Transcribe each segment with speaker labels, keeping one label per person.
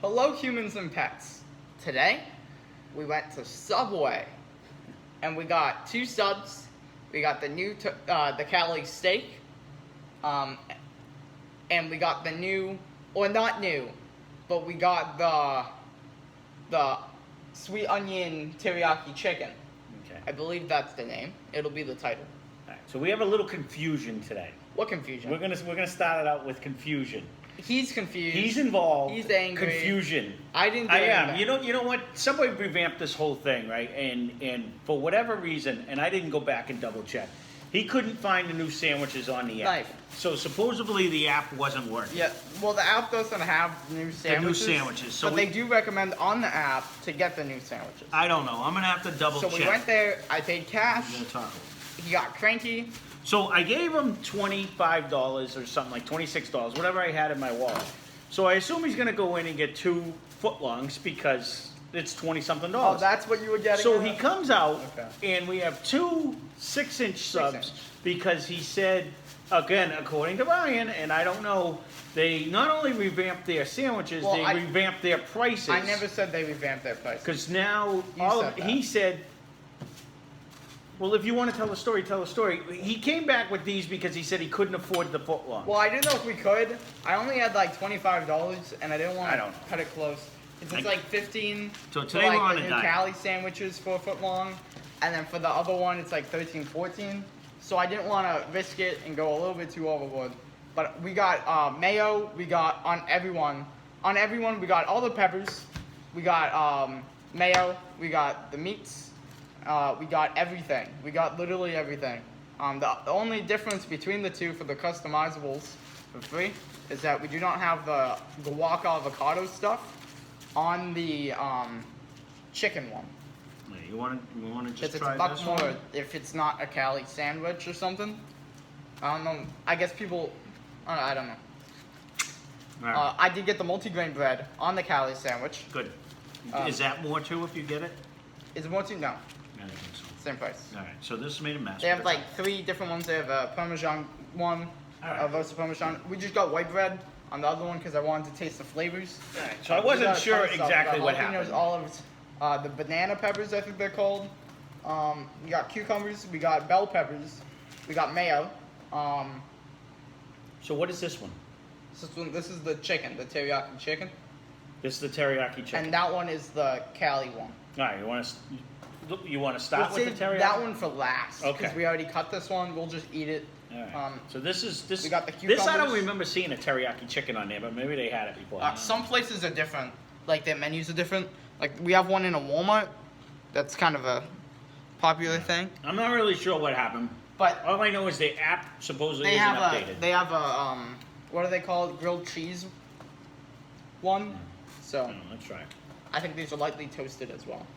Speaker 1: Hello, humans and pets. Today, we went to Subway, and we got 2 subs. We got the new, the Calli steak, and we got the new, or not new, but we got the sweet onion teriyaki chicken.
Speaker 2: Okay.
Speaker 1: I believe that's the name. It'll be the title.
Speaker 2: All right, so we have a little confusion today.
Speaker 1: What confusion?
Speaker 2: We're gonna start it out with confusion.
Speaker 1: He's confused.
Speaker 2: He's involved.
Speaker 1: He's angry.
Speaker 2: Confusion.
Speaker 1: I didn't do
Speaker 2: I am.
Speaker 1: anything.
Speaker 2: You know what? Somebody revamped this whole thing, right? And for whatever reason, and I didn't go back and double check, he couldn't find the new sandwiches on the app.
Speaker 1: Right.
Speaker 2: So supposedly the app wasn't working.
Speaker 1: Yeah, well, the app doesn't have new sandwiches.
Speaker 2: The new sandwiches. So
Speaker 1: but they do recommend on the app to get the new sandwiches.
Speaker 2: I don't know. I'm gonna have to double check.
Speaker 1: So we went there. I paid cash.
Speaker 2: I'm gonna talk.
Speaker 1: He got cranky.
Speaker 2: So I gave him $25 or something, like $26, whatever I had in my wallet. So I assume he's gonna go in and get 2 footlongs because it's $20-something.
Speaker 1: Oh, that's what you were getting.
Speaker 2: So
Speaker 1: at?
Speaker 2: he comes out,
Speaker 1: Okay.
Speaker 2: and we have 2 6-inch subs
Speaker 1: 6-inch.
Speaker 2: because he said, again, according to Ryan, and I don't know, they not only revamped their sandwiches,
Speaker 1: Well,
Speaker 2: they revamped their prices.
Speaker 1: I never said they revamped their prices.
Speaker 2: Because now,
Speaker 1: said that.
Speaker 2: he said, well, if you want to tell a story, tell a story. He came back with these because he said he couldn't afford the footlong.
Speaker 1: Well, I didn't know if we could. I only had like $25, and I didn't want
Speaker 2: I
Speaker 1: to
Speaker 2: don't know.
Speaker 1: cut it close. It's like 15.
Speaker 2: So
Speaker 1: for,
Speaker 2: today
Speaker 1: like,
Speaker 2: we're on
Speaker 1: the
Speaker 2: a
Speaker 1: new
Speaker 2: diet.
Speaker 1: Calli sandwiches for a foot long, and then for the other one, it's like 13, 14. So I didn't want to risk it and go a little bit too overboard. But we got mayo. We got on everyone. On everyone, we got all the peppers. We got mayo. We got the meats. We got everything. We got literally everything. The only difference between the two for the customizables for free is that we do not have the guac avocado stuff on the chicken one.
Speaker 2: Yeah, you want to just
Speaker 1: It's
Speaker 2: try
Speaker 1: a buck
Speaker 2: this
Speaker 1: more
Speaker 2: one?
Speaker 1: if it's not a Calli sandwich or something. I don't know. I guess people. I don't know.
Speaker 2: All right.
Speaker 1: I did get the multigrain bread on the Calli sandwich.
Speaker 2: Good.
Speaker 1: um,
Speaker 2: Is that more too if you get it?
Speaker 1: Is it multi? No,
Speaker 2: I don't think so.
Speaker 1: same price.
Speaker 2: All right. So this made a mess.
Speaker 1: They have
Speaker 2: but
Speaker 1: like 3 different ones. They have a Parmesan one,
Speaker 2: Alright.
Speaker 1: roasted Parmesan. We just got white bread on the other one because I wanted to taste the flavors.
Speaker 2: all right. So I
Speaker 1: We
Speaker 2: wasn't
Speaker 1: got a ton
Speaker 2: sure
Speaker 1: of stuff. We
Speaker 2: exactly
Speaker 1: got
Speaker 2: what
Speaker 1: jalapenos,
Speaker 2: happened.
Speaker 1: olives, the banana peppers, I think they're called. We got cucumbers. We got bell peppers. We got mayo.
Speaker 2: So what is this one?
Speaker 1: This is the chicken, the teriyaki chicken,
Speaker 2: This is the teriyaki chicken.
Speaker 1: and that one is the Calli one.
Speaker 2: All right. You want to start
Speaker 1: We'll
Speaker 2: with the
Speaker 1: save
Speaker 2: teriyaki?
Speaker 1: that one for last because
Speaker 2: Okay.
Speaker 1: we already cut this one. We'll just eat it.
Speaker 2: All right. So this is this.
Speaker 1: we got the
Speaker 2: This I don't
Speaker 1: cucumbers.
Speaker 2: remember seeing a teriyaki chicken on there, but maybe they had it before. I don't know.
Speaker 1: Some places are different, like their menus are different. Like we have one in a Walmart. That's kind of a popular thing.
Speaker 2: I'm not really sure what happened.
Speaker 1: But
Speaker 2: All I know is the app supposedly
Speaker 1: they
Speaker 2: isn't
Speaker 1: have
Speaker 2: updated.
Speaker 1: they have a what do they call it? Grilled cheese one. So
Speaker 2: Oh, let's try it.
Speaker 1: I think these are lightly toasted as well.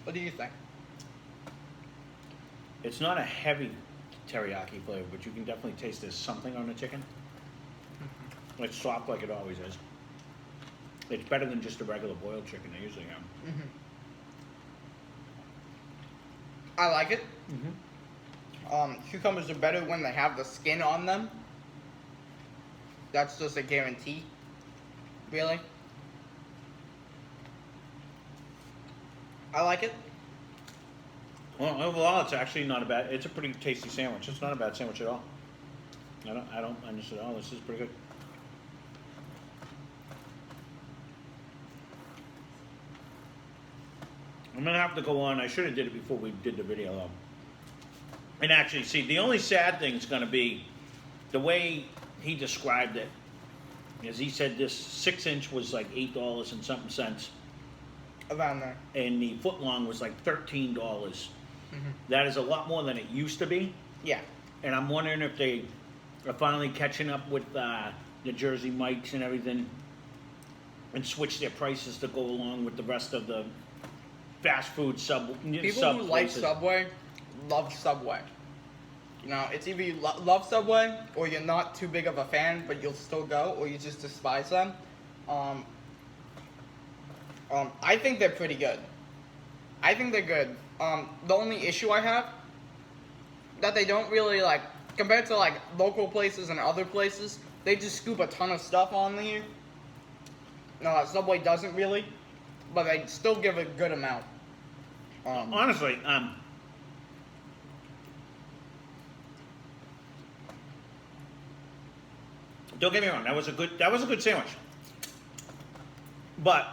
Speaker 1: What do you think?
Speaker 2: It's not a heavy teriyaki flavor, but you can definitely taste there's something on the chicken. It's soft like it always is. It's better than just a regular boiled chicken I usually have.
Speaker 1: I like it. Cucumbers are better when they have the skin on them. That's just a guarantee. Really. I like it.
Speaker 2: Well, overall, it's actually not a bad. It's a pretty tasty sandwich. It's not a bad sandwich at all. I don't understand. Oh, this is pretty good. I'm gonna have to go on. I should have did it before we did the video though. And actually, see, the only sad thing is gonna be the way he described it. Is he said this 6-inch was like $8 and something cents,
Speaker 1: Around there.
Speaker 2: and the footlong was like $13. That is a lot more than it used to be.
Speaker 1: Yeah.
Speaker 2: And I'm wondering if they are finally catching up with the Jersey Mikes and everything and switch their prices to go along with the rest of the fast food
Speaker 1: People
Speaker 2: sub
Speaker 1: who like
Speaker 2: places.
Speaker 1: Subway love Subway. You know, it's either you love Subway or you're not too big of a fan, but you'll still go, or you just despise them. I think they're pretty good. I think they're good. The only issue I have that they don't really like compared to like local places and other places, they just scoop a ton of stuff on there. No, Subway doesn't really, but they still give a good amount.
Speaker 2: Honestly, don't get me wrong. That was a good sandwich, but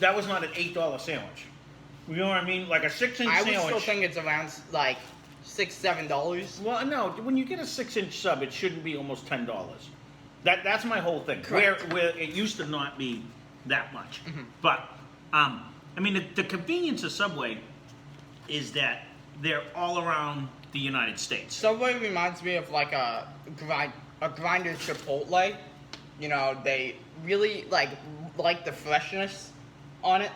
Speaker 2: that was not an $8 sandwich. You know what I mean? Like a 6-inch
Speaker 1: I
Speaker 2: sandwich.
Speaker 1: would still think it's around like $6-7.
Speaker 2: Well, no. When you get a 6-inch sub, it shouldn't be almost $10. That's my whole thing.
Speaker 1: Correct.
Speaker 2: Where it used to not be that much. But I mean, the convenience of Subway is that they're all around the United States.
Speaker 1: Subway reminds me of like a grinder Chipotle. You know, they really like the freshness on it.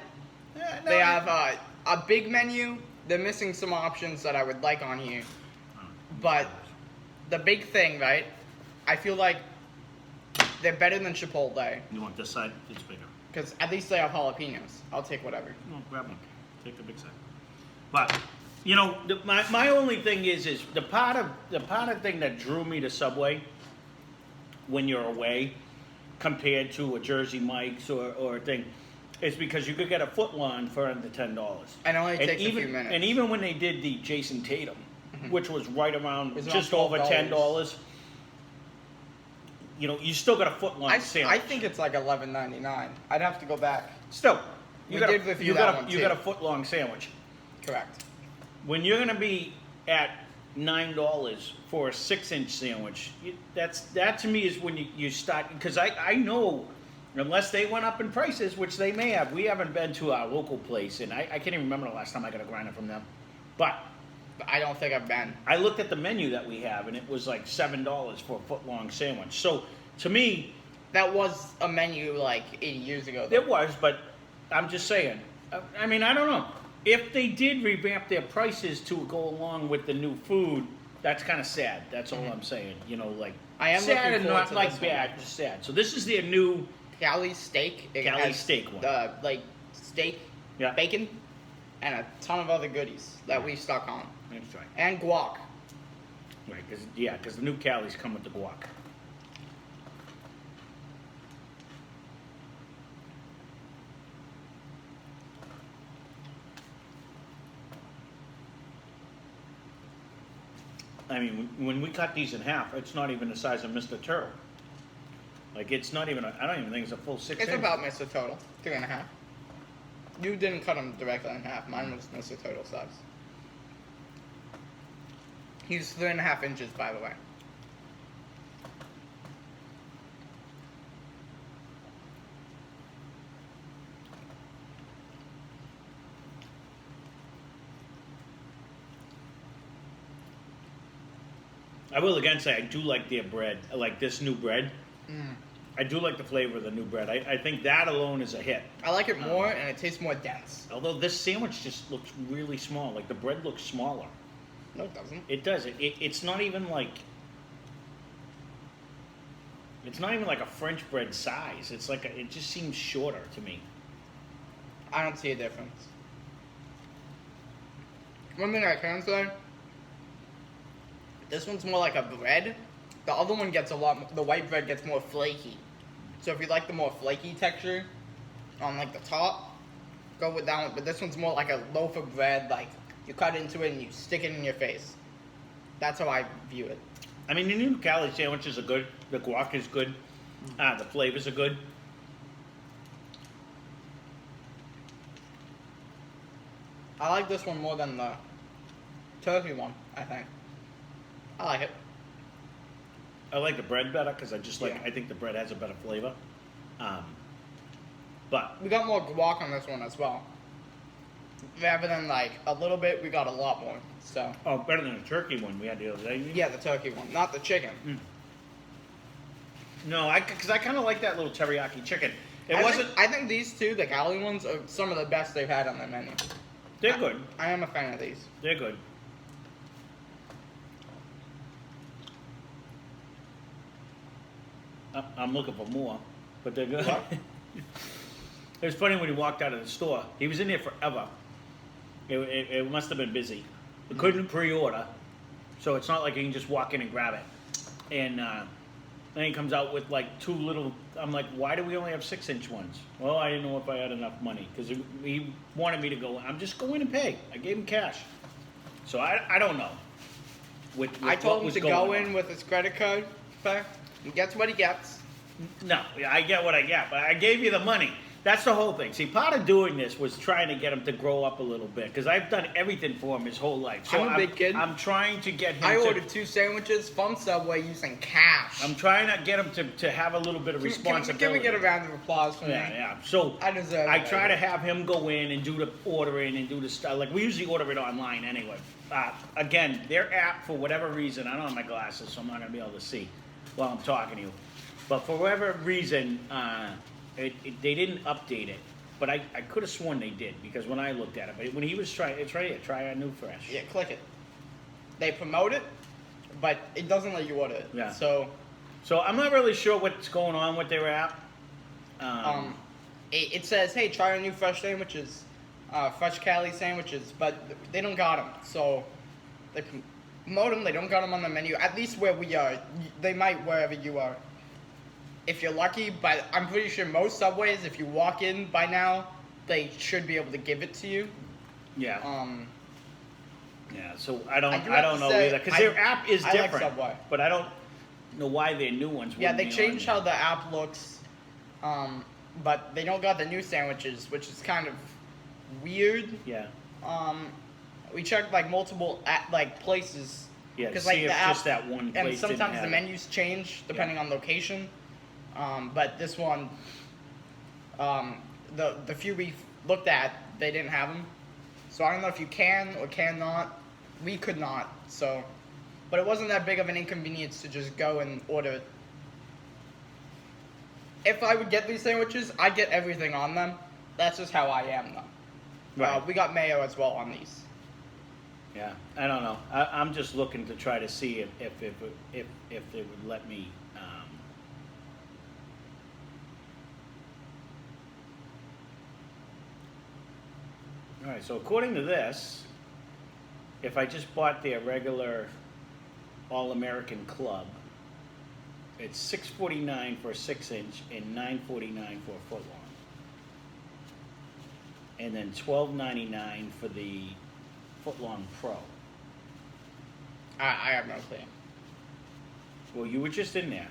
Speaker 1: They have a big menu. They're missing some options that I would like on here. But the big thing, right? I feel like they're better than Chipotle.
Speaker 2: You want this side? It's bigger.
Speaker 1: Because at least they have jalapenos. I'll take whatever.
Speaker 2: No, grab one. Take the big side. But you know, my only thing is the part of thing that drew me to Subway when you're away, compared to a Jersey Mike's or a thing, is because you could get a footlong for under $10.
Speaker 1: And it only takes a few minutes.
Speaker 2: And even when they did the Jason Tatum, which was right around just
Speaker 1: around
Speaker 2: over $10, you know, you still got a footlong sandwich.
Speaker 1: I think it's like $11.99. I'd have to go back.
Speaker 2: Still,
Speaker 1: We did review that one,
Speaker 2: you
Speaker 1: too.
Speaker 2: got a footlong sandwich.
Speaker 1: Correct.
Speaker 2: When you're gonna be at $9 for a 6-inch sandwich, that to me is when you start, because I know, unless they went up in prices, which they may have. We haven't been to our local place, and I can't even remember the last time I got a grinder from them. But
Speaker 1: I don't think I've been.
Speaker 2: I looked at the menu that we have, and it was like $7 for a foot-long sandwich. So to me,
Speaker 1: That was a menu like 80 years ago.
Speaker 2: it was, but I'm just saying. I mean, I don't know. If they did revamp their prices to go along with the new food, that's kind of sad. That's all I'm saying. You know, like
Speaker 1: I am
Speaker 2: sad
Speaker 1: looking
Speaker 2: and
Speaker 1: forward
Speaker 2: not
Speaker 1: to
Speaker 2: like
Speaker 1: this one.
Speaker 2: bad, just sad. So this is their new.
Speaker 1: Calli steak. It
Speaker 2: Calli
Speaker 1: has
Speaker 2: steak one.
Speaker 1: Like steak,
Speaker 2: Yeah.
Speaker 1: bacon, and a ton of other goodies that we stuck on.
Speaker 2: That's right.
Speaker 1: And guac.
Speaker 2: Right, because the new Callies come with the guac. I mean, when we cut these in half, it's not even the size of Mr. Turtle. Like, it's not even, I don't even think it's a full 6
Speaker 1: It's
Speaker 2: inch.
Speaker 1: about Mr. Total. 3.5. You didn't cut them directly in half. Mine was Mr. Total size. He's 3.5 inches, by the way.
Speaker 2: I will again say I do like their bread. I like this new bread.
Speaker 1: Mm.
Speaker 2: I do like the flavor of the new bread. I think that alone is a hit.
Speaker 1: I like it more, and it tastes more dense.
Speaker 2: Although this sandwich just looks really small. Like the bread looks smaller.
Speaker 1: No, it doesn't.
Speaker 2: It does. It's not even like. It's not even like a French bread size. It's like it just seems shorter to me.
Speaker 1: I don't see a difference. One thing I can say, this one's more like a bread. The other one gets a lot. The white bread gets more flaky. So if you like the more flaky texture on like the top, go with that one. But this one's more like a loaf of bread. Like you cut into it and you stick it in your face. That's how I view it.
Speaker 2: I mean, the new Calli sandwiches are good. The guac is good. The flavors are good.
Speaker 1: I like this one more than the turkey one. I think. I like it.
Speaker 2: I like the bread better because I just like.
Speaker 1: Yeah.
Speaker 2: I think the bread has a better flavor. But
Speaker 1: We got more guac on this one as well. Rather than like a little bit, we got a lot more. So
Speaker 2: better than the turkey one we had the other day.
Speaker 1: yeah, the turkey one, not the chicken.
Speaker 2: No, because I kind of like that little teriyaki chicken.
Speaker 1: I think these two, the Calli ones, are some of the best they've had on their menu.
Speaker 2: They're good.
Speaker 1: I am a fan of these.
Speaker 2: They're good. I'm looking for more, but they're good.
Speaker 1: What?
Speaker 2: It was funny when he walked out of the store. He was in there forever. It must have been busy. He couldn't pre-order, so it's not like you can just walk in and grab it. And then he comes out with like two little. I'm like, why do we only have 6-inch ones? Well, I didn't know if I had enough money because he wanted me to go. I'm just going to pay. I gave him cash, so I don't know.
Speaker 1: I told him to go in with his credit card. Fact, he gets what he gets.
Speaker 2: No, I get what I get, but I gave you the money. That's the whole thing. See, part of doing this was trying to get him to grow up a little bit because I've done everything for him his whole life. So
Speaker 1: I'm a big kid.
Speaker 2: I'm trying to get him.
Speaker 1: I ordered 2 sandwiches from Subway using cash.
Speaker 2: I'm trying to get him to have a little bit of responsibility.
Speaker 1: Can we get a round of applause for me?
Speaker 2: Yeah. So
Speaker 1: I deserve
Speaker 2: I
Speaker 1: it.
Speaker 2: try to have him go in and do the ordering and do the stuff. Like we usually order it online anyway. Again, their app for whatever reason, I don't have my glasses, so I'm not gonna be able to see while I'm talking to you. But for whatever reason, they didn't update it. But I could have sworn they did because when I looked at it, but when he was trying, it's right here, try our new fresh.
Speaker 1: Yeah, click it. They promote it, but it doesn't let you order it.
Speaker 2: Yeah.
Speaker 1: So
Speaker 2: I'm not really sure what's going on with their app.
Speaker 1: it says, hey, try our new fresh sandwiches, fresh Calli sandwiches, but they don't got them. So they promote them. They don't got them on the menu. At least where we are, they might wherever you are. If you're lucky, but I'm pretty sure most Subways, if you walk in by now, they should be able to give it to you.
Speaker 2: Yeah. Yeah. So I
Speaker 1: I
Speaker 2: don't
Speaker 1: do have to
Speaker 2: know
Speaker 1: say,
Speaker 2: either because their app is
Speaker 1: I like
Speaker 2: different.
Speaker 1: Subway.
Speaker 2: But I don't know why their new ones.
Speaker 1: Yeah,
Speaker 2: wouldn't
Speaker 1: they
Speaker 2: be
Speaker 1: changed
Speaker 2: on
Speaker 1: how the app looks, but they don't got the new sandwiches, which is kind of weird.
Speaker 2: there.
Speaker 1: We checked like multiple places.
Speaker 2: Yeah. To
Speaker 1: Because
Speaker 2: see
Speaker 1: like
Speaker 2: if
Speaker 1: the app,
Speaker 2: just that one place
Speaker 1: and
Speaker 2: didn't
Speaker 1: sometimes
Speaker 2: have
Speaker 1: the
Speaker 2: it.
Speaker 1: menus change depending on location. But this one, the few we looked at, they didn't have them. So I don't know if you can or cannot. We could not. So, but it wasn't that big of an inconvenience to just go and order it. If I would get these sandwiches, I'd get everything on them. That's just how I am, though.
Speaker 2: Right.
Speaker 1: We got mayo as well on these.
Speaker 2: Yeah. I don't know. I'm just looking to try to see if they would let me. All right, so according to this, if I just bought their regular All-American Club, it's $6.49 for a 6-inch and $9.49 for a foot long, and then $12.99 for the foot long Pro.
Speaker 1: I have no clue.
Speaker 2: Well, you were just in there.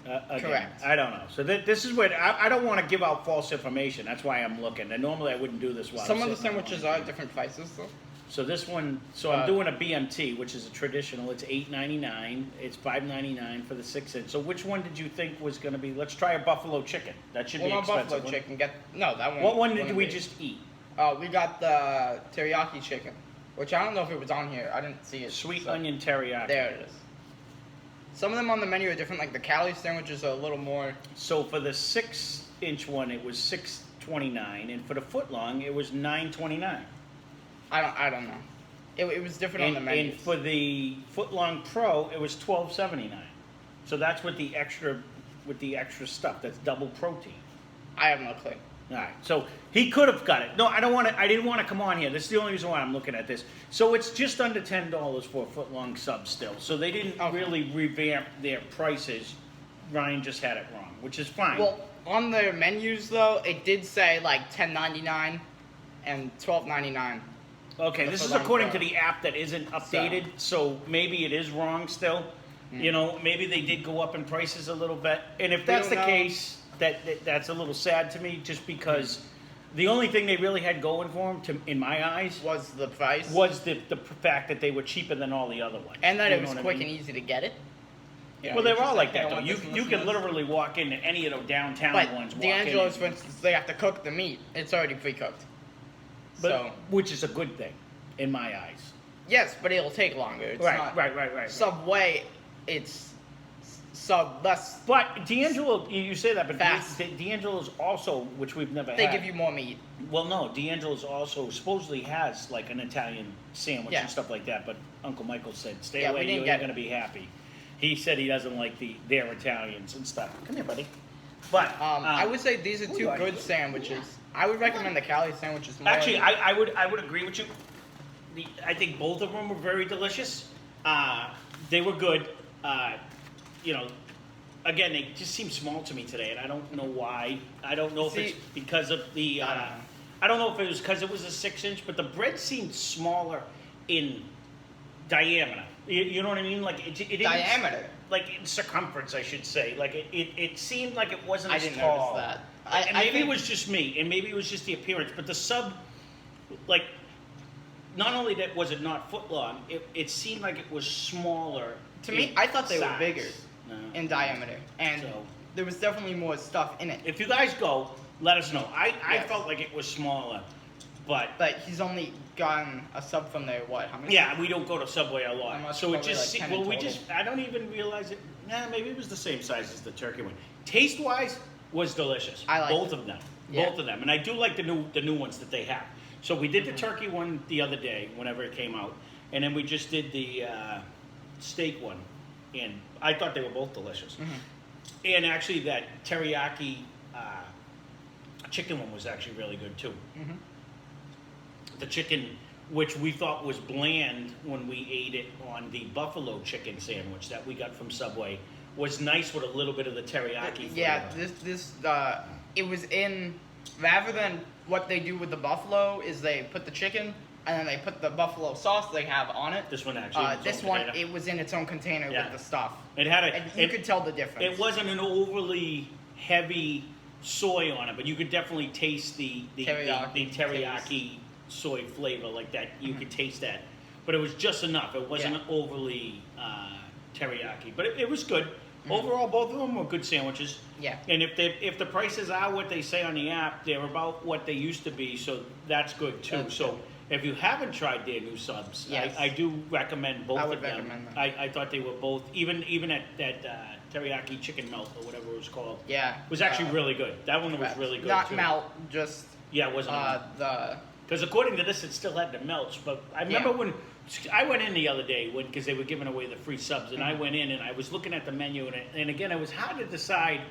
Speaker 2: Again,
Speaker 1: Correct.
Speaker 2: I don't know. So this is where I don't want to give out false information. That's why I'm looking. And normally I wouldn't do this while
Speaker 1: Some
Speaker 2: I'm
Speaker 1: of the
Speaker 2: sitting
Speaker 1: sandwiches
Speaker 2: online.
Speaker 1: are different prices, though.
Speaker 2: So this one, I'm doing a BMT, which is a traditional. It's $8.99. It's $5.99 for the 6-inch. So which one did you think was going to be? Let's try a buffalo chicken. That should be
Speaker 1: Well, not
Speaker 2: expensive.
Speaker 1: buffalo chicken. That one.
Speaker 2: What one did
Speaker 1: wouldn't
Speaker 2: we
Speaker 1: be.
Speaker 2: just eat?
Speaker 1: We got the teriyaki chicken, which I don't know if it was on here. I didn't see it.
Speaker 2: Sweet
Speaker 1: so-
Speaker 2: onion teriyaki.
Speaker 1: There it is. Some of them on the menu are different. Like the Calli sandwiches are a little more.
Speaker 2: So for the 6-inch one, it was $6.29, and for the foot long, it was $9.29.
Speaker 1: I don't know. It was different on the menu.
Speaker 2: And for the foot long Pro, it was $12.79. So that's with the extra stuff. That's double protein.
Speaker 1: I have no clue.
Speaker 2: All right. So he could have got it. No, I didn't want to come on here. This is the only reason why I'm looking at this. So it's just under $10 for a foot long sub still. So they didn't really revamp their prices. Ryan just had it wrong, which is fine.
Speaker 1: Well, on their menus though, it did say like $10.99 and $12.99.
Speaker 2: Okay,
Speaker 1: The
Speaker 2: this
Speaker 1: foot
Speaker 2: is
Speaker 1: long
Speaker 2: according
Speaker 1: Pro.
Speaker 2: to the app that isn't updated, so maybe it is wrong still. You know, maybe they did go up in prices a little bit. And if that's the
Speaker 1: don't know.
Speaker 2: case, that's a little sad to me, just because the only thing they really had going for them, in my eyes,
Speaker 1: Was the price?
Speaker 2: was the fact that they were cheaper than all the other ones.
Speaker 1: And that
Speaker 2: You
Speaker 1: it
Speaker 2: know
Speaker 1: was
Speaker 2: what I
Speaker 1: quick
Speaker 2: mean?
Speaker 1: and easy to get it. You know,
Speaker 2: Well, they're
Speaker 1: it's just
Speaker 2: all like
Speaker 1: hey,
Speaker 2: that,
Speaker 1: I
Speaker 2: though.
Speaker 1: want
Speaker 2: You
Speaker 1: this and
Speaker 2: you
Speaker 1: this
Speaker 2: can
Speaker 1: and this.
Speaker 2: literally walk into any of the downtown
Speaker 1: But
Speaker 2: ones, walk
Speaker 1: D'Angelo's,
Speaker 2: in,
Speaker 1: for instance, they have to cook the meat. It's already pre-cooked. So
Speaker 2: which is a good thing, in my eyes.
Speaker 1: yes, but it'll take longer. It's not,
Speaker 2: Right.
Speaker 1: Subway, it's less.
Speaker 2: But D'Angelo, you say that, but
Speaker 1: Fast.
Speaker 2: D'Angelo's also, which we've never
Speaker 1: They
Speaker 2: had.
Speaker 1: give you more meat.
Speaker 2: Well, no, D'Angelo's also supposedly has like an Italian sandwich
Speaker 1: Yeah.
Speaker 2: and stuff like that. But Uncle Michael said, "Stay
Speaker 1: Yeah, we
Speaker 2: away,
Speaker 1: didn't
Speaker 2: you're
Speaker 1: get
Speaker 2: going to
Speaker 1: it.
Speaker 2: be happy." he said he doesn't like their Italians and stuff. Come here, buddy. But
Speaker 1: I would say these are two
Speaker 2: are
Speaker 1: good
Speaker 2: you?
Speaker 1: sandwiches. I would recommend the Calli sandwiches more.
Speaker 2: actually, I would agree with you. I think both of them were very delicious. They were good. You know, again, they just seem small to me today, and I don't know why. I don't know if it's because of the. I don't know if it was because it was a 6-inch, but the bread seemed smaller in diameter. You know what I mean? Like it didn't,
Speaker 1: Diameter?
Speaker 2: like in circumference, I should say. Like it seemed like it wasn't
Speaker 1: I
Speaker 2: as
Speaker 1: didn't
Speaker 2: tall.
Speaker 1: notice that.
Speaker 2: And maybe it was just me, and maybe it was just the appearance. But the sub, like, not only that was it not foot long, it seemed like it was smaller.
Speaker 1: To me,
Speaker 2: in
Speaker 1: I thought they were
Speaker 2: size.
Speaker 1: bigger
Speaker 2: No.
Speaker 1: in diameter, and
Speaker 2: So-
Speaker 1: there was definitely more stuff in it.
Speaker 2: If you guys go, let us know. I
Speaker 1: Yes.
Speaker 2: felt like it was smaller, but
Speaker 1: But he's only gotten a sub from there. What? How many?
Speaker 2: yeah, we don't go to Subway a
Speaker 1: How
Speaker 2: lot,
Speaker 1: much?
Speaker 2: so it
Speaker 1: Probably
Speaker 2: just
Speaker 1: like 10 in
Speaker 2: well, we
Speaker 1: total.
Speaker 2: just I don't even realize it. Nah, maybe it was the same size as the turkey one. Taste wise, was delicious.
Speaker 1: I liked
Speaker 2: both
Speaker 1: it.
Speaker 2: of them,
Speaker 1: Yeah.
Speaker 2: both of them, and I do like the new ones that they have. So we did the turkey one the other day, whenever it came out, and then we just did the steak one, and I thought they were both delicious. And actually, that teriyaki chicken one was actually really good too. The chicken, which we thought was bland when we ate it on the buffalo chicken sandwich that we got from Subway, was nice with a little bit of the teriyaki
Speaker 1: Yeah,
Speaker 2: flavor.
Speaker 1: it was in, rather than what they do with the buffalo is they put the chicken and then they put the buffalo sauce they have on it.
Speaker 2: This one actually. was
Speaker 1: This
Speaker 2: own
Speaker 1: one,
Speaker 2: container.
Speaker 1: it was in its own container
Speaker 2: Yeah.
Speaker 1: with the stuff.
Speaker 2: It had a.
Speaker 1: And you
Speaker 2: it,
Speaker 1: could tell the difference.
Speaker 2: it wasn't an overly heavy soy on it, but you could definitely taste the
Speaker 1: Teriyaki
Speaker 2: teriyaki soy flavor like that. You could taste that, but it was just enough. It wasn't
Speaker 1: Yeah.
Speaker 2: overly teriyaki, but it was good. Overall, both of them were good sandwiches.
Speaker 1: Yeah.
Speaker 2: And if the prices are what they say on the app, they're about what they used to be, so that's good too.
Speaker 1: That's
Speaker 2: so
Speaker 1: good.
Speaker 2: if you haven't tried their new subs,
Speaker 1: Yes.
Speaker 2: I do recommend both
Speaker 1: I would
Speaker 2: of them.
Speaker 1: recommend them.
Speaker 2: I thought they were both, even at that teriyaki chicken melt or whatever it was called.
Speaker 1: Yeah.
Speaker 2: Was actually really good. That one was
Speaker 1: Correct.
Speaker 2: really good
Speaker 1: Not
Speaker 2: too.
Speaker 1: melt, just
Speaker 2: Yeah, it wasn't.
Speaker 1: the.
Speaker 2: Because according to this, it still had the melts. But I remember when I went in the other day because they were giving away the free subs, and I went in and I was looking at the menu, and again, it was hard to decide.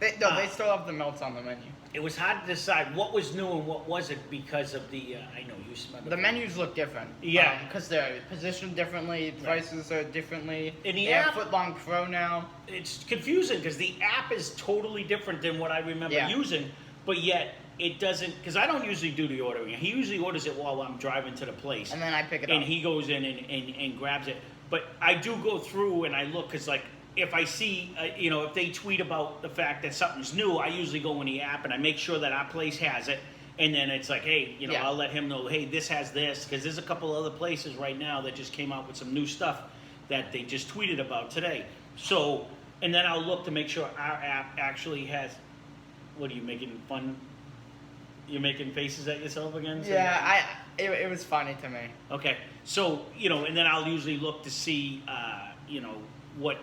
Speaker 1: They still have the melts on the menu.
Speaker 2: It was hard to decide what was new and what wasn't because of the. I know you smell
Speaker 1: The menus look different.
Speaker 2: Yeah.
Speaker 1: Because they're positioned differently, prices are differently.
Speaker 2: In the
Speaker 1: they have
Speaker 2: app-
Speaker 1: Footlong Pro now.
Speaker 2: It's confusing because the app is totally different than what I remember
Speaker 1: Yeah.
Speaker 2: using, but yet it doesn't. Because I don't usually do the ordering. He usually orders it while I'm driving to the place.
Speaker 1: And then I pick it
Speaker 2: And
Speaker 1: up.
Speaker 2: he goes in and grabs it. But I do go through and I look because, like, if I see, if they tweet about the fact that something's new, I usually go in the app and I make sure that our place has it. And then it's like, hey,
Speaker 1: Yeah.
Speaker 2: I'll let him know, hey, this has this. Because there's a couple other places right now that just came out with some new stuff that they just tweeted about today. So, and then I'll look to make sure our app actually has, what are you making fun? You're making faces at yourself again?
Speaker 1: Yeah, it was funny to me.
Speaker 2: Okay, so and then I'll usually look to see, what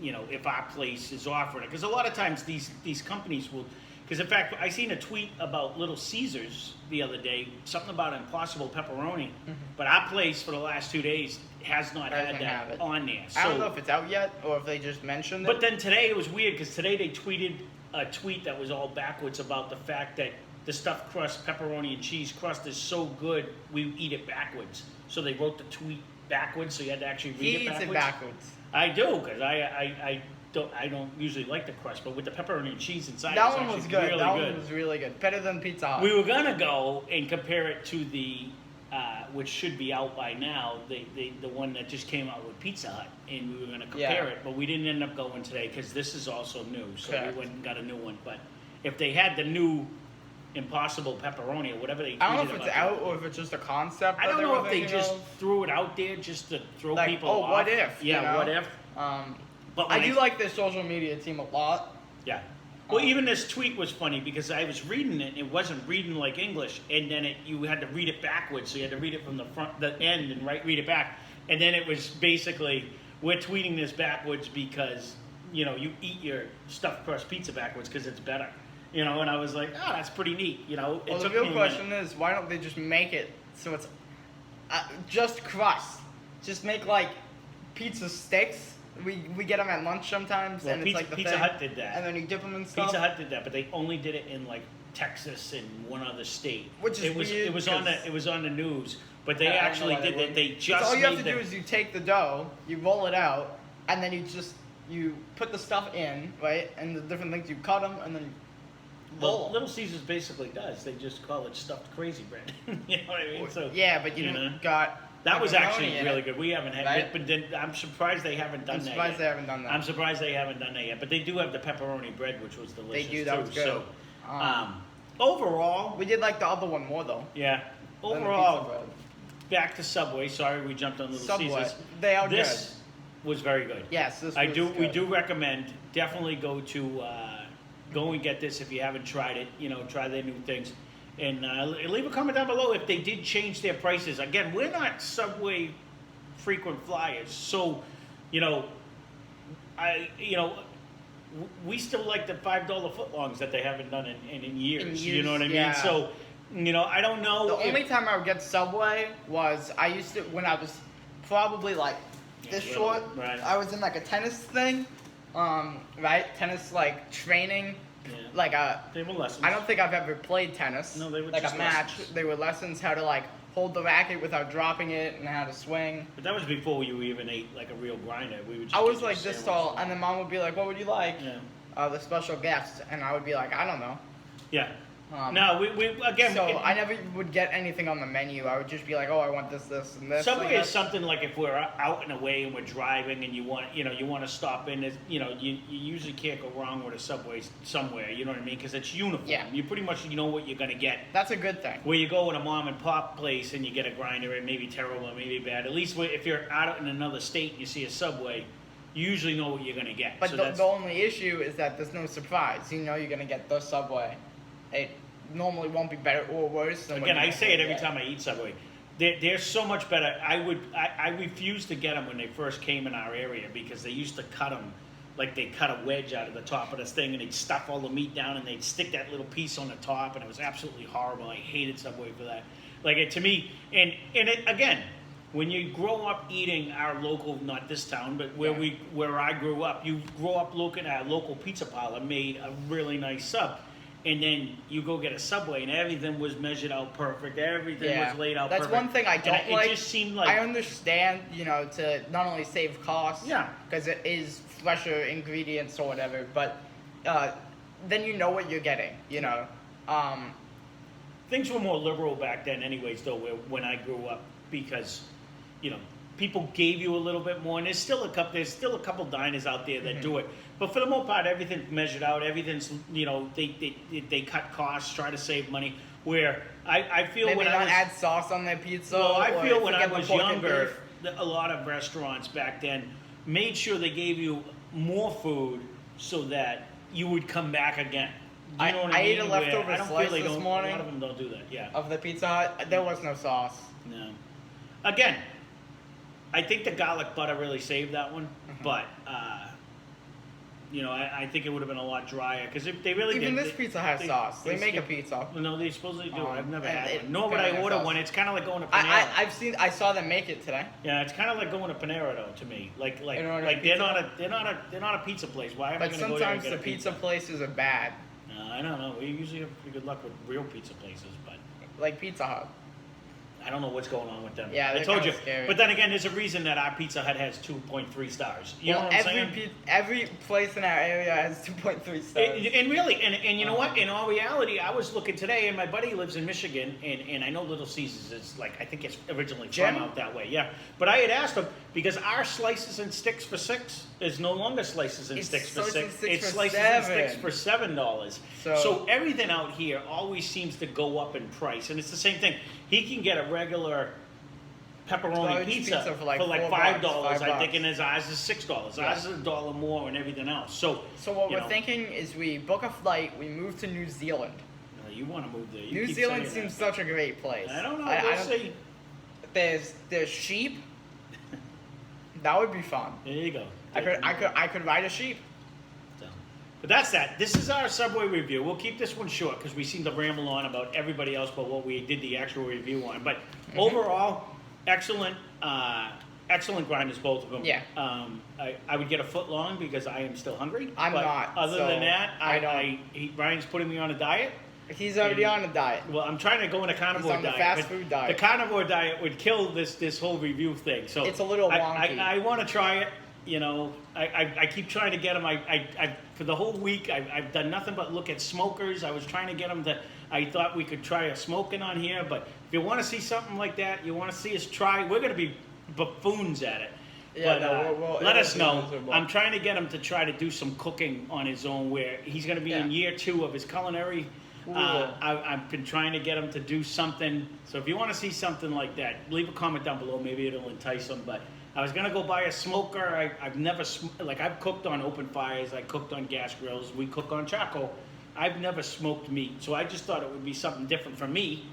Speaker 2: if our place is offering it, because a lot of times these companies will, because in fact I seen a tweet about Little Caesars the other day, something about Impossible Pepperoni, but our place for the last 2 days has not had
Speaker 1: Doesn't have
Speaker 2: that
Speaker 1: it.
Speaker 2: on there.
Speaker 1: I don't know
Speaker 2: So,
Speaker 1: if it's out yet or if they just mentioned it.
Speaker 2: but then today it was weird because today they tweeted a tweet that was all backwards about the fact that the stuffed crust, pepperoni and cheese crust is so good we eat it backwards. So they wrote the tweet backwards, so you had to actually read
Speaker 1: he
Speaker 2: it
Speaker 1: eats
Speaker 2: backwards.
Speaker 1: it backwards.
Speaker 2: I do because I don't usually like the crust, but with the pepperoni and cheese inside,
Speaker 1: That
Speaker 2: it's
Speaker 1: one
Speaker 2: actually
Speaker 1: was good.
Speaker 2: Really
Speaker 1: That
Speaker 2: good.
Speaker 1: one was really good. Better than Pizza Hut.
Speaker 2: We were gonna go and compare it to the, which should be out by now, the one that just came out with Pizza Hut, and we were gonna compare
Speaker 1: Yeah.
Speaker 2: it, but we didn't end up going today because this is also new, so
Speaker 1: Correct.
Speaker 2: we went and got a new one. But if they had the new Impossible Pepperoni or whatever they tweeted
Speaker 1: I don't know if
Speaker 2: about
Speaker 1: it's out or if it's just a concept.
Speaker 2: I
Speaker 1: that
Speaker 2: don't
Speaker 1: they
Speaker 2: know
Speaker 1: were
Speaker 2: if they
Speaker 1: thinking
Speaker 2: just
Speaker 1: of.
Speaker 2: threw it out there just to throw
Speaker 1: Like,
Speaker 2: people
Speaker 1: oh,
Speaker 2: off.
Speaker 1: what if?
Speaker 2: Yeah,
Speaker 1: you know?
Speaker 2: what if? But
Speaker 1: I
Speaker 2: when
Speaker 1: do like their social media team a lot.
Speaker 2: Yeah. Well, even this tweet was funny because I was reading it. It wasn't reading like English, and then you had to read it backwards. So you had to read it from the end, and read it back. And then it was basically, we're tweeting this backwards because you eat your stuffed crust pizza backwards because it's better. And I was like, oh, that's pretty neat. It
Speaker 1: Well, the
Speaker 2: took
Speaker 1: real
Speaker 2: me a
Speaker 1: question
Speaker 2: minute.
Speaker 1: is, why don't they just make it so it's just crust? Just make like pizza sticks We get them at lunch sometimes,
Speaker 2: Well,
Speaker 1: and
Speaker 2: Pizza,
Speaker 1: it's like the
Speaker 2: Pizza
Speaker 1: thing.
Speaker 2: Hut did that.
Speaker 1: And then you dip them in stuff.
Speaker 2: Pizza Hut did that, but they only did it in like Texas and one other state.
Speaker 1: Which is
Speaker 2: it was
Speaker 1: weird,
Speaker 2: it was on the news, but they
Speaker 1: I don't know
Speaker 2: actually
Speaker 1: why
Speaker 2: did that. They
Speaker 1: wouldn't.
Speaker 2: just
Speaker 1: all you
Speaker 2: made
Speaker 1: have to do
Speaker 2: them-
Speaker 1: is you take the dough, you roll it out, and then you put the stuff in, right? And the different things, you cut them, and then you roll
Speaker 2: Well,
Speaker 1: 'em.
Speaker 2: Little Caesars basically does. They just call it stuffed crazy bread. You know what I mean? So
Speaker 1: Yeah, but you
Speaker 2: know.
Speaker 1: didn't got.
Speaker 2: That was
Speaker 1: pepperoni
Speaker 2: actually
Speaker 1: in
Speaker 2: really
Speaker 1: it.
Speaker 2: good. We haven't had,
Speaker 1: Right?
Speaker 2: but then I'm surprised they haven't done
Speaker 1: I'm
Speaker 2: that
Speaker 1: surprised
Speaker 2: yet.
Speaker 1: they haven't done that.
Speaker 2: I'm surprised they haven't done that yet. But they do have the pepperoni bread, which was delicious
Speaker 1: do, that
Speaker 2: too.
Speaker 1: was good.
Speaker 2: So,
Speaker 1: Um,
Speaker 2: overall,
Speaker 1: We did like the other one more though.
Speaker 2: yeah.
Speaker 1: than the
Speaker 2: Overall,
Speaker 1: pizza bread.
Speaker 2: back to Subway. Sorry, we jumped on Little
Speaker 1: Subway.
Speaker 2: Caesars.
Speaker 1: They are
Speaker 2: This was very good.
Speaker 1: Yes, this
Speaker 2: I
Speaker 1: was
Speaker 2: do. We
Speaker 1: good.
Speaker 2: do recommend. Definitely go and get this if you haven't tried it. You know, try their new things, and leave a comment down below if they did change their prices. Again, we're not Subway frequent flyers, so you know, we still like the $5 footlongs that they haven't done in years. You know what I mean?
Speaker 1: yeah.
Speaker 2: So, you know, I don't know.
Speaker 1: The only time I would get Subway was I used to when I was probably like this
Speaker 2: Yeah,
Speaker 1: short.
Speaker 2: right.
Speaker 1: I was in like a tennis thing, right? Tennis like training,
Speaker 2: Yeah.
Speaker 1: like
Speaker 2: They were lessons.
Speaker 1: I don't think I've ever played tennis.
Speaker 2: No, they were
Speaker 1: like
Speaker 2: just
Speaker 1: a match.
Speaker 2: lessons.
Speaker 1: They were lessons how to like hold the racket without dropping it and how to swing.
Speaker 2: But that was before you even ate like a real grinder. We would just
Speaker 1: I was
Speaker 2: get you a
Speaker 1: like this
Speaker 2: sandwich.
Speaker 1: tall, and then mom would be like, "What would you like?"
Speaker 2: Yeah.
Speaker 1: The special guest, and I would be like, "I don't know."
Speaker 2: Yeah.
Speaker 1: Um,
Speaker 2: No, we again.
Speaker 1: So I never would get anything on the menu. I would just be like, "Oh, I want this, this, and this."
Speaker 2: Subway
Speaker 1: like
Speaker 2: is
Speaker 1: that.
Speaker 2: something like if we're out and away and we're driving and you want to stop in. You usually can't go wrong with a Subway somewhere. You know what I mean? Because it's uniform.
Speaker 1: Yeah.
Speaker 2: You pretty much know what you're gonna get.
Speaker 1: That's a good thing.
Speaker 2: Where you go in a mom and pop place and you get a grinder, it may be terrible, it may be bad. At least if you're out in another state and you see a Subway, you usually know what you're gonna get.
Speaker 1: But
Speaker 2: So
Speaker 1: the only issue is that there's no surprise. You know you're gonna get the Subway. It normally won't be better or worse than what
Speaker 2: Again,
Speaker 1: you
Speaker 2: I say it every
Speaker 1: get.
Speaker 2: time I eat Subway. They're so much better. I refused to get them when they first came in our area because they used to cut them like they cut a wedge out of the top of this thing and they'd stuff all the meat down and they'd stick that little piece on the top and it was absolutely horrible. I hated Subway for that. Like to me, and it again, when you grow up eating our local, not this town, but where I grew up, you grow up looking at a local pizza parlor made a really nice sub. And then you go get a Subway, and everything was measured out perfect. Everything was laid out
Speaker 1: That's
Speaker 2: perfect.
Speaker 1: one thing I
Speaker 2: And
Speaker 1: don't like.
Speaker 2: It just seemed like
Speaker 1: I understand, to not only save costs,
Speaker 2: Yeah.
Speaker 1: because it is fresher ingredients or whatever, but then you know what you're getting,
Speaker 2: things were more liberal back then, anyways. Though when I grew up, because people gave you a little bit more, and there's still a couple diners out there that do it. But for the most part, everything's measured out. Everything's they cut costs, try to save money. Where I feel
Speaker 1: maybe
Speaker 2: when
Speaker 1: not
Speaker 2: I was
Speaker 1: add sauce on their pizza.
Speaker 2: well, I
Speaker 1: or
Speaker 2: feel when I
Speaker 1: forget the
Speaker 2: was
Speaker 1: pork and
Speaker 2: younger,
Speaker 1: beef.
Speaker 2: a lot of restaurants back then made sure they gave you more food so that you would come back again. You know what I mean?
Speaker 1: ate a leftover
Speaker 2: Where I don't
Speaker 1: slice
Speaker 2: feel they
Speaker 1: this
Speaker 2: don't,
Speaker 1: morning.
Speaker 2: A lot of them don't do that. Yeah.
Speaker 1: Of the Pizza Hut, there was no sauce.
Speaker 2: No. Again, I think the garlic butter really saved that one, but I think it would have been a lot drier because if they really
Speaker 1: Even
Speaker 2: did,
Speaker 1: this pizza has sauce. They make a pizza.
Speaker 2: No, they supposedly do.
Speaker 1: Oh,
Speaker 2: I've never
Speaker 1: and
Speaker 2: had
Speaker 1: it
Speaker 2: one. Nor would I
Speaker 1: apparently has
Speaker 2: order
Speaker 1: sauce.
Speaker 2: one. It's kind of like going to Panera.
Speaker 1: I saw them make it today.
Speaker 2: Yeah, it's kind of like going to Panera though to me. Like
Speaker 1: You know what I
Speaker 2: like
Speaker 1: mean?
Speaker 2: they're not a pizza place. Why am I
Speaker 1: But
Speaker 2: going to go there and
Speaker 1: sometimes
Speaker 2: get
Speaker 1: the
Speaker 2: a
Speaker 1: pizza places are bad,
Speaker 2: I don't know. We usually have pretty good luck with real pizza places, but
Speaker 1: like Pizza Hut.
Speaker 2: I don't know what's going on with them.
Speaker 1: Yeah,
Speaker 2: I
Speaker 1: they're
Speaker 2: told you.
Speaker 1: kinda scary.
Speaker 2: But then again, there's a reason that our Pizza Hut has 2.3 stars. You know what I'm saying?
Speaker 1: Every place in our area has 2.3 stars.
Speaker 2: And really, and you know what? In all reality, I was looking today, and my buddy lives in Michigan, and I know Little Caesars is like, I think it's originally
Speaker 1: Jim?
Speaker 2: from out that way, yeah. But I had asked him, because our slices and sticks for $6 is no longer slices and
Speaker 1: It's
Speaker 2: sticks for
Speaker 1: slices and
Speaker 2: $6.
Speaker 1: sticks
Speaker 2: It's
Speaker 1: for
Speaker 2: slices and sticks
Speaker 1: $7.
Speaker 2: for $7.
Speaker 1: So-
Speaker 2: So everything out here always seems to go up in price, and it's the same thing. He can get a regular pepperoni
Speaker 1: Large
Speaker 2: pizza
Speaker 1: for like
Speaker 2: $5,
Speaker 1: $4,
Speaker 2: I think, and his ours is $6.
Speaker 1: Yeah.
Speaker 2: Ours is $1 more and everything else. So
Speaker 1: what
Speaker 2: you
Speaker 1: we're
Speaker 2: know,
Speaker 1: thinking is we book a flight, we move to New Zealand.
Speaker 2: you want to move there. You
Speaker 1: New
Speaker 2: keep
Speaker 1: Zealand
Speaker 2: saying
Speaker 1: seems
Speaker 2: that.
Speaker 1: such a great place.
Speaker 2: I don't know.
Speaker 1: I
Speaker 2: We'll
Speaker 1: don't-
Speaker 2: see.
Speaker 1: There's sheep. That would be fun.
Speaker 2: There you go.
Speaker 1: I could ride a sheep.
Speaker 2: So, but that's that. This is our Subway review. We'll keep this one short because we seem to ramble on about everybody else but what we did the actual review on. But overall, excellent. excellent grinders, both of them.
Speaker 1: Yeah.
Speaker 2: I would get a foot long because I am still hungry.
Speaker 1: I'm
Speaker 2: but
Speaker 1: not,
Speaker 2: Other
Speaker 1: so
Speaker 2: than that,
Speaker 1: I don't.
Speaker 2: Ryan's putting me on a diet.
Speaker 1: He's already on a diet.
Speaker 2: Well, I'm trying to go on a carnivore
Speaker 1: He's on the
Speaker 2: diet.
Speaker 1: fast
Speaker 2: but
Speaker 1: food diet.
Speaker 2: The carnivore diet would kill this whole review thing. So
Speaker 1: It's a little wonky.
Speaker 2: I want to try it. You know, I keep trying to get him. I for the whole week I've done nothing but look at smokers. I was trying to get him to. I thought we could try a smoking on here, but if you want to see something like that, you want to see us try. We're going to be buffoons at it.
Speaker 1: Yeah,
Speaker 2: But
Speaker 1: no,
Speaker 2: let us know.
Speaker 1: miserable.
Speaker 2: I'm trying to get him to try to do some cooking on his own. Where he's going to be in year 2 of his culinary. I've been trying to get him to do something. So if you want to see something like that, leave a comment down below. Maybe it'll entice him. But I was gonna go buy a smoker. I've never I've cooked on open fires. I cooked on gas grills. We cook on charcoal. I've never smoked meat, so I just thought it would be something different for me.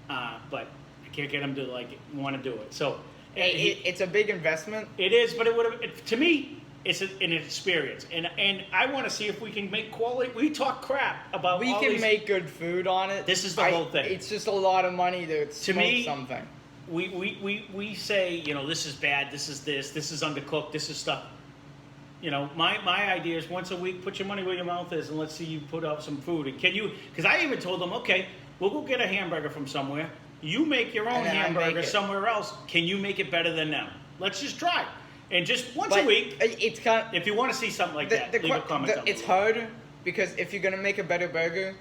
Speaker 2: But I can't get him to want to do it. So
Speaker 1: It's a big investment.
Speaker 2: it is, but it would have to me. It's an experience, and I want to see if we can make quality. We talk crap about.
Speaker 1: We
Speaker 2: all
Speaker 1: can
Speaker 2: these,
Speaker 1: make good food on it.
Speaker 2: This is the whole thing.
Speaker 1: It's just a lot of money to smoke
Speaker 2: me,
Speaker 1: something.
Speaker 2: We say, this is bad, this is undercooked, this is stuff. My idea is once a week, put your money where your mouth is and let's see you put out some food. And can you, because I even told them, okay, we'll go get a hamburger from somewhere. You make your own
Speaker 1: And then I make
Speaker 2: hamburger
Speaker 1: it.
Speaker 2: somewhere else. Can you make it better than them? Let's just try. And just once
Speaker 1: But
Speaker 2: a week,
Speaker 1: it's kind of,
Speaker 2: if you want to see something like that, leave a comment down
Speaker 1: it's
Speaker 2: below.
Speaker 1: hard because if you're gonna make a better burger,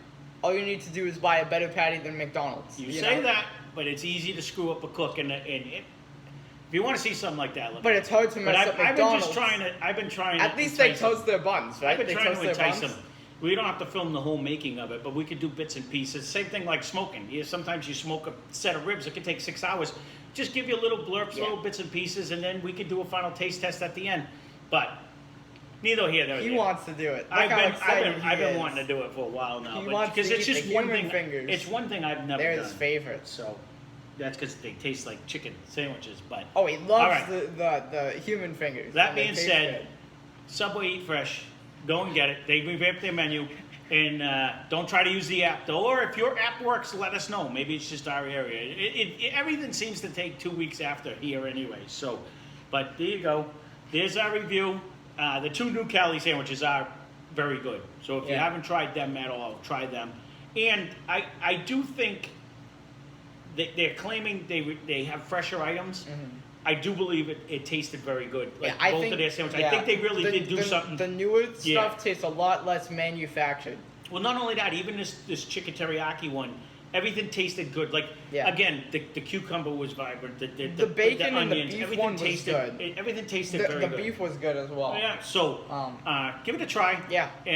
Speaker 1: all you need to do is buy a better patty than McDonald's.
Speaker 2: You
Speaker 1: know?
Speaker 2: say that, but it's easy to screw up a cook. If you want to see something like that,
Speaker 1: But it's hard to mess up
Speaker 2: I've been
Speaker 1: McDonald's.
Speaker 2: just trying to. I've been trying.
Speaker 1: At
Speaker 2: to
Speaker 1: least they
Speaker 2: entice them.
Speaker 1: toast their buns, right?
Speaker 2: I've been
Speaker 1: They
Speaker 2: trying
Speaker 1: toast
Speaker 2: to
Speaker 1: their
Speaker 2: entice
Speaker 1: buns.
Speaker 2: them. We don't have to film the whole making of it, but we could do bits and pieces. Same thing like smoking. Sometimes you smoke a set of ribs. It could take 6 hours. Just give you little blurps, little bits and pieces, and then we could do a final taste test at the end. But neither here nor there.
Speaker 1: He wants to do it. Look
Speaker 2: I've
Speaker 1: how
Speaker 2: been
Speaker 1: excited
Speaker 2: I've
Speaker 1: he
Speaker 2: been
Speaker 1: is.
Speaker 2: wanting to do it for a while now,
Speaker 1: He wants
Speaker 2: because
Speaker 1: to
Speaker 2: it's
Speaker 1: eat
Speaker 2: just
Speaker 1: the
Speaker 2: one
Speaker 1: human
Speaker 2: thing.
Speaker 1: fingers.
Speaker 2: It's one thing I've never
Speaker 1: They're
Speaker 2: done.
Speaker 1: his favorites.
Speaker 2: So that's because they taste like chicken sandwiches. But
Speaker 1: Oh, he
Speaker 2: All
Speaker 1: loves
Speaker 2: right.
Speaker 1: the human fingers.
Speaker 2: that
Speaker 1: and they
Speaker 2: being
Speaker 1: taste
Speaker 2: said,
Speaker 1: good.
Speaker 2: Subway Eat Fresh, go and get it. They revamped their menu, and don't try to use the app though. Or if your app works, let us know. Maybe it's just our area. Everything seems to take 2 weeks after here anyway. So, but there you go. There's our review. The 2 new Calli sandwiches are very good. So if you haven't tried them at all, try them. And I do think they're claiming they have fresher items.
Speaker 1: Mm-hmm.
Speaker 2: I do believe it tasted very good. Like
Speaker 1: I
Speaker 2: both
Speaker 1: think,
Speaker 2: of their sandwiches.
Speaker 1: yeah,
Speaker 2: I think they really did do
Speaker 1: the,
Speaker 2: something.
Speaker 1: The newer
Speaker 2: Yeah.
Speaker 1: stuff tastes a lot less manufactured.
Speaker 2: Well, not only that, even this chicken teriyaki one, everything tasted good. Like
Speaker 1: Yeah.
Speaker 2: again, the cucumber was vibrant. The
Speaker 1: bacon and the
Speaker 2: onions,
Speaker 1: beef
Speaker 2: everything
Speaker 1: one was
Speaker 2: tasted.
Speaker 1: good.
Speaker 2: Everything tasted
Speaker 1: The
Speaker 2: very good.
Speaker 1: beef was good as well.
Speaker 2: Yeah. So give it a try.
Speaker 1: Yeah.